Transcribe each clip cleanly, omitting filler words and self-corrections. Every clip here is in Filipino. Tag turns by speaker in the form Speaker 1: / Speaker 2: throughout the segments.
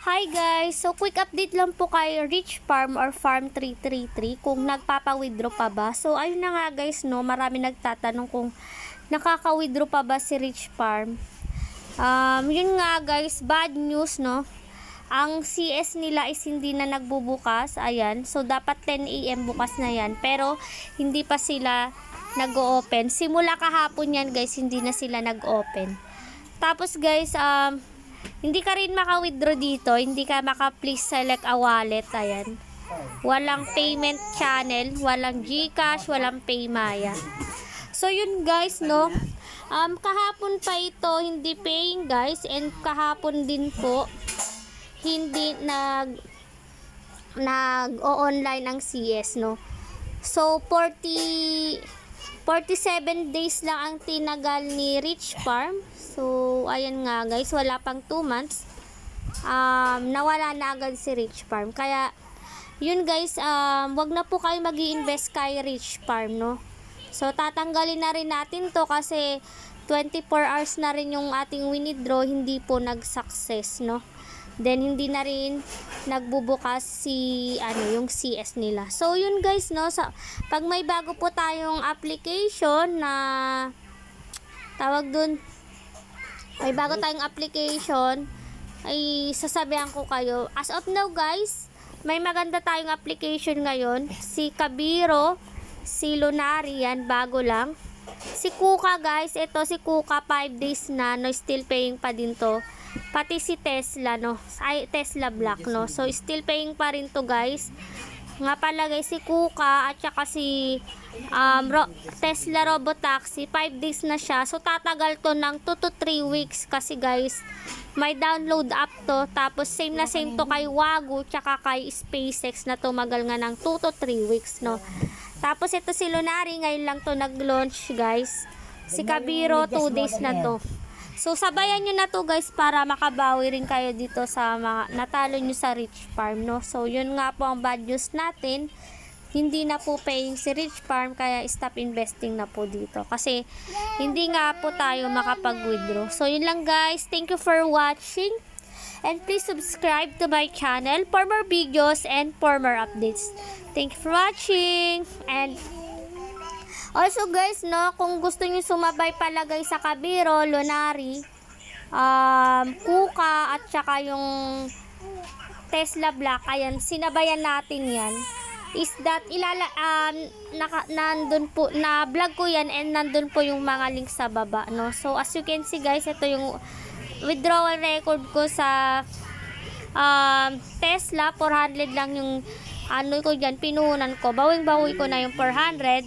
Speaker 1: Hi guys! So quick update lang po kay Rich Farm or Farm 333 kung nagpapa-withdraw pa ba. So ayun na nga guys, no, marami nagtatanong kung nakaka-withdraw pa ba si Rich Farm. Yun nga guys, bad news, no. Ang CS nila is hindi na nagbubukas. Ayan. So dapat 10 AM bukas na yan. Pero hindi pa sila nag-open. Simula kahapon yan guys, hindi na sila nag-open. Tapos guys, hindi ka rin maka-withdraw dito. Hindi ka maka-please select a wallet. Ayan. Walang payment channel. Walang GCash. Walang Paymaya. So, yun guys, no. Kahapon pa ito, hindi paying guys. And kahapon din po, hindi nag-o-online ang CS, no. So, 47 days lang ang tinagal ni Rich Farm. So, ayan nga guys, wala pang 2 months. Nawala na agad si Rich Farm. Kaya, yun guys, wag na po kayo mag-i-invest kay Rich Farm, no? So, tatanggalin na rin natin to kasi 24 hours na rin yung ating withdraw, hindi po nag-success, no? Then, hindi na rin nagbubukas yung CS nila. So, yun guys, no? Pag may bago po tayong application na tawag dun, may bago tayong application, ay sasabihan ko kayo. As of now guys, may maganda tayong application ngayon. Si Kabiro, si Lunari, yan, bago lang. Si Kuka guys, ito si Kuka, 5 days na, no, still paying pa din to. Pati si Tesla, no, ay Tesla Black, no, so still paying pa rin to guys. Nga pala guys, si Kuka at saka si Tesla Robotaxi, 5 days na siya. So tatagal to ng 2 to 3 weeks kasi guys, may download app to. Tapos same na same to kay Wagoo tsaka kay SpaceX na tumagal nga ng 2 to 3 weeks, no. Tapos ito si Lunari, ngayon lang to nag-launch guys. Si Kabiro, 2 days na to. So, sabayan nyo na to guys para makabawi rin kayo dito sa mga natalo nyo sa Rich Farm, no? So, yun nga po ang bad news natin. Hindi na po paying si Rich Farm, kaya stop investing na po dito. Kasi, hindi nga po tayo makapag-withdraw. So, yun lang guys. Thank you for watching. And please subscribe to my channel for more videos and for more updates. Thank you for watching. And also guys, no, kung gusto niyo sumabay pala guys sa Kabiro, Lunari, Kuka at saka yung Tesla Black, ayan, sinabayan natin yan. Is that nandun po, na vlog ko yan and nandun po yung mga links sa baba, no. So as you can see guys, ito yung withdrawal record ko sa Tesla, 400 lang yung ko dyan, pinuhunan ko. Bawing-bawi ko na yung 400.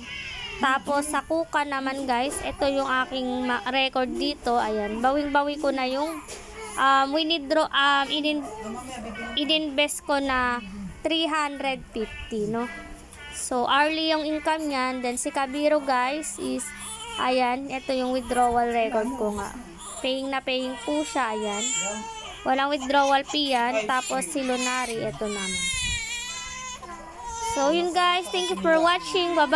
Speaker 1: Tapos sa Kuka naman guys, ito yung aking record dito. Ayan, bawing-bawi ko na yung withdraw, ininvest ko na 350, no. So hourly yung income niyan. Then si Kabiro guys is, ayan, ito yung withdrawal record ko nga. Paying na paying po siya, ayan. Walang withdrawal fee yan. Tapos si Lunari, ito naman. So yun guys, thank you for watching. Bye-bye.